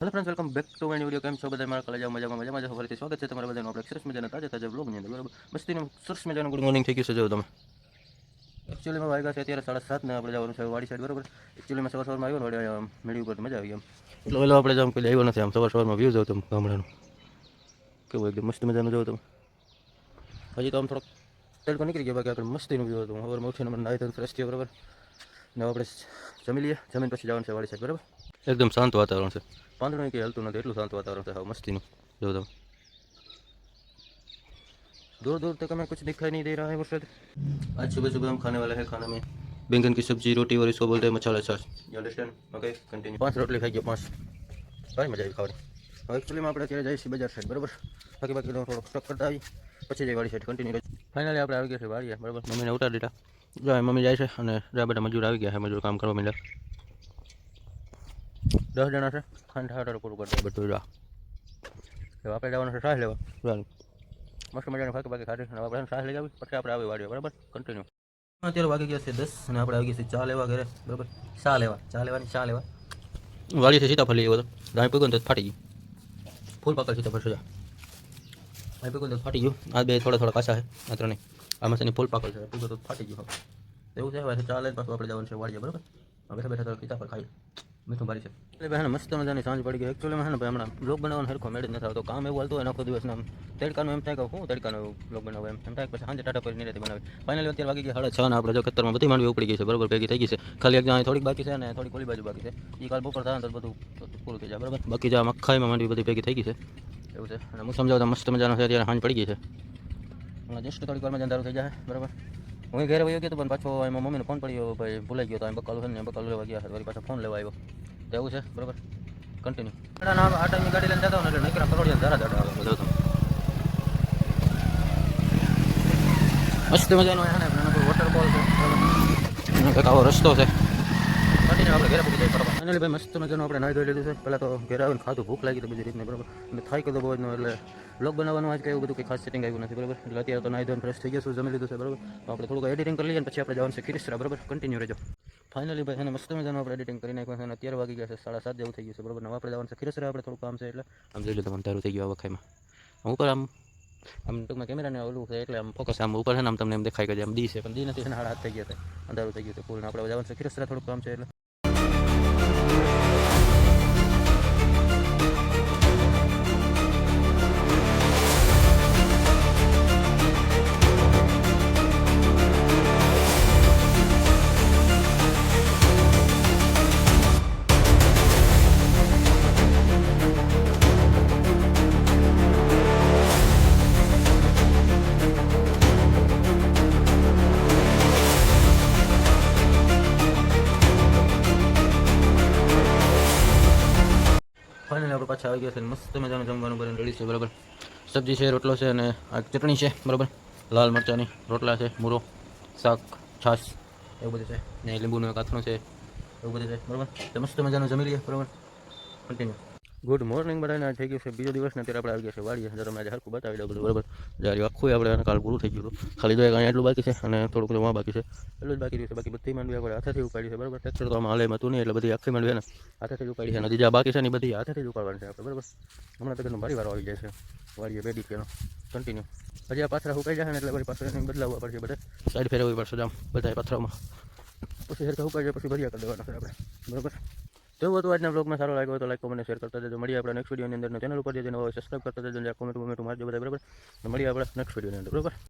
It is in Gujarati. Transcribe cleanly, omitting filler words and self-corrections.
Hello friends, welcome back to my video. કેમ છો બધા? મારા કલેજા મજામાં જ ફરીથી સ્વાગત છે તમારા બધાનું આપણે સરસ મજાના તાજા વ્લોગની અંદર. બરાબર, મસ્તીનું સરસ મજાનું ગુડ મોર્નિંગ થઈ ગયું છે. જો તમે એકચ્યુઅલીમાં વાગ્યા છે અત્યારે 7:30 ને આપણે જવાનું છે વાડી સાઈડ. બરાબર, એકચ્યુઅલીમાં સવારમાં આવ્યો ને વાડી મેળી ઉપર મજા આવી એમ. એટલે વહેલો આપણે જામ કોઈ આવ્યો નથી. આમ સવારમાં વ્યૂ જાવ તમે ગામડાનું કેવું એકદમ મસ્ત મજાનું જાવ તમે. હજી તો આમ થોડોક તડકો નીકળી ગયો, બાકી આપણે મસ્તીનું વ્યૂ હતું. સવારમાં ઉઠીને મને નાહી ધોઈને ફ્રેશ થયો. બરાબર, ને આપણે જમી લઈએ. જમીન પછી જવાનું છે વાડી સાઈડ. બરાબર, એકદમ શાંત વાતાવરણ છે. પાંદડું કંઈ હલતું નથી, એટલું શાંત વાતાવરણ છે. હા, મસ્તીનું જો તમે. दूर दूर तक हमें कुछ दिखाई नहीं दे रहा है मुर्शद। आज सुबह सुबह हम खाने वाले हैं खाना में बैंगन की सब्जी, रोटी और इसको बोलते हैं मसाला छाछ. You understand? Okay, continue. 5 रोटली खाई गयो, 5. ભાઈ મજા આવી ખાવાની. હવે એકચ્યુઅલીમાં આપણે અત્યારે જઈએ છીએ બજાર સાઈડ. બરાબર, બાકી થોડોક સ્ટોક કરતા આવી પછી જઈ વાડી સાઈડ કન્ટિન્યુ. ફાઇનલી આપણે આવી ગયા છે વાડીએ. બરાબર, મમ્મીને ઉતારી દીધા. જો મમ્મી જાય છે અને બધા મજૂર આવી ગયા છે. મજૂર કામ કરવા માંડ્યા. 10 જણા છે. ખાંડ ઠાઠર પૂરું કરતા બધું. જો આપણે જવાનું છે છાશ લેવા. મસ્ત મજાની બાકી ખાધી અને આપણે છાશ લઈ આવી પછી આપણે આવી વાડીએ. બરાબર, કન્ટિન્યુ. અત્યારે વાગી ગયા છે 10 અને આપણે આવી ગયા છે ચા લેવા ઘરે. બરાબર, ચા લેવા વાડીથી સીતાફળ લઈ આવ્યો હતો. ગાય પીગો ને તો ફાટી ગયું. ફૂલ પાકલ સીતાફળ છે. ગાય પીગો તો ફાટી ગયું. આ બે થોડા કાચા છે. આ ત્રણે આમાં છે ફૂલ પાકલ છે. પીગો તો ફાટી ગયું. એવું છે. હવે ચા લઈને પાછું આપણે જવાનું છે વાડીએ. બરાબર, બેઠા બેઠા સીતાફળ ખાઈ મીઠું ભારી છે. એટલે ભાઈ મસ્ત મજાની સાંજ પડી ગઈ. એકચ્યુઅલી હે ને ભાઈ હમણાં બ્લોગ બનાવવાનો હરખો મેળ જ નથી આવતો. કામ એવું હાલતું હોય આખો દિવસ આમ તડકાનું એમ થાય કે હું તડકાનું બ્લોગ બનાવું એમ થાય. પછી સાંજે ટાટા પર નિરાતે બનાવી. ફાઇનલી અત્યારે વાગી ગયા 6:30 ને આપણે જો ખેતરમાં બધી માંડવી ઉપડી ગઈ છે. બરાબર, ભેગી થઈ ગઈ છે. ખાલી એક જ્યાં થોડીક બાકી છે અને થોડીક ઓલી બાજુ બાકી છે. એ કાલ બપોર થાય ને તો બધું પૂરું થઈ જાય. બરાબર, બાકી જ્યાં મખાઈમાં માંડવી બધી ભેગી થઈ ગઈ છે. એવું છે. અને હું સમજાવતા મસ્ત મજાનો છે. અત્યારે સાંજ પડી ગઈ છે. હમણાં જસ્ટ થોડીક વારમાં અંધારું થઈ જાય. બરાબર, હું ઘરે વયો ગયો તો પણ પાછો એમાં મમ્મીનો ફોન પડ્યો. ભાઈ ભૂલાઈ ગયો તો એમ બકાલું છે ને બકાલું લેવા ગયા. વળી પાછો ફોન લેવા આવ્યો. તો એવું છે. બરાબર, કન્ટિન્યુ. આ ટાઈમની ગાડી લઈને જતા હોય ને એટલે નીકળ્યા કરોડિયા ધારા ધારા આવે બધો. મસ્ત મજાનો વોટરફોલ છે. કંઈક આવો રસ્તો છે. કન્ટિન્યુ આપણે ઘરે પૂરી જાય. બરાબર, ફાઇનલી ભાઈ મસ્ત મજાનું આપણે નાહી ધોઈ લીધું છે. પહેલાં તો ઘરે આવીને ખાધું, ભૂખ લાગી તો બીજી રીતની. બરાબર, અને થાઈ કીધું બહુ જ એટલે બ્લોગ બનાવવાનું આજ કંઈ એવું બધું કંઈ ખાસ સેટિંગ આવ્યું નથી. બરાબર, એટલે અત્યારે તો નાહી ધોઈને ફ્રેશ થઈ ગયા છું, જમી લીધું છે. બરાબર, તો આપણે થોડુંક એડિટિંગ કરી લઈએ અને પછી આપણે જવાનું છે ખીરસરા. બરાબર, કન્ટિન્યુ રહેજો. ફાઇનલી ભાઈ એને મસ્ત મજાનું આપણે એડિટિંગ કરી નાખ્યું છે અને અત્યારે વાગી ગયા છે 7:30 જેવું થઈ ગયું છે. બરાબર, આપણે જવાનું છે ખીરસરા. આપણે થોડું કામ છે એટલે આમ જોઈ લો તમે અંધારું થઈ ગયું આ વખાઈમાં. ઉપર આમ ટૂંકમાં કેમેરાને ઓલું છે એટલે આમ ફોકસ આમ ઉપર છે ને આમ તમને એમ દેખાય કે આમ દી છે, પણ દી નથી. 7:30 થઈ ગયા છે, અંધારું થઈ ગયું છે ફૂલ. આપણે જવાનું છે ખીરસરા, થોડુંક કામ છે એટલે. ફાઇનલી આપણે પાછા આવી ગયા છે. મસ્ત મજાનું જમવાનું બને રેડી છે. બરાબર, સબ્જી છે, રોટલો છે અને આ ચટણી છે. બરાબર, લાલ મરચાંની રોટલા છે, મૂરો, શાક, છાશ એવું બધું છે ને લીંબુનું એક આથણું છે. એવું બધું છે. બરાબર, તો મસ્ત મજાનું જમી લઈએ. બરાબર, કન્ટિન્યુ. ગુડ મોર્નિંગ બધાને. થઈ ગયું છે બીજો દિવસ ને અત્યારે આપણે આવી ગયા છે વાડીએ. જો તમને આજે હરખું બતાવી દઉં બધું. બરાબર, જ્યારે આખું આપણે કાલ પૂરું થઈ ગયું હતું. ખાલી જો અહીંયા એટલું બાકી છે અને થોડુંક વાં બાકી છે. એટલું જ બાકી રહ્યું છે. બાકી બધી માંડવી આપણે હાથેથી ઉપાડી છે. બરાબર, ટ્રેક્ટર તો આમાં હાલેમાં હતું નહીં એટલે બધી આખી માંડવી ને હાથેથી જ ઉપાડી છે. નદી જ્યાં બાકી છે ને બધી હાથેથી જ ઉપાડવાની છે આપણે. બરાબર, હમણાં તો ભારી વારો આવી જાય છે વાડીએ 2 દીકરીનો કન્ટિન્યુ. હજી આ પાથરા ઉકાઈ જાય ને એટલે વળી પાછળ બદલાવવા પડશે. બધા સાઈડ ફેરવવી પડશે આમ બધા પાથરામાં. પછી સરખા ઉકાઈ જાય પછી ભર્યા કરી દેવાના છે આપણે. બરાબર, જેવું હતું આજના બ્લોગમાં. સારો લાગ્યો હોય તો લાઈક કોમેન્ટ શેર કરતા જજો. મળીએ આપણે નેક્સ્ટ વિડીયોની અંદર. ચેનલ ઉપર જઈને સબસ્ક્રાઈબ કરતા જજો. કોમેન્ટ મારજો બધા. બરાબર, મળીએ આપણે નેક્સ્ટ વિડીયોની અંદર. બરાબર.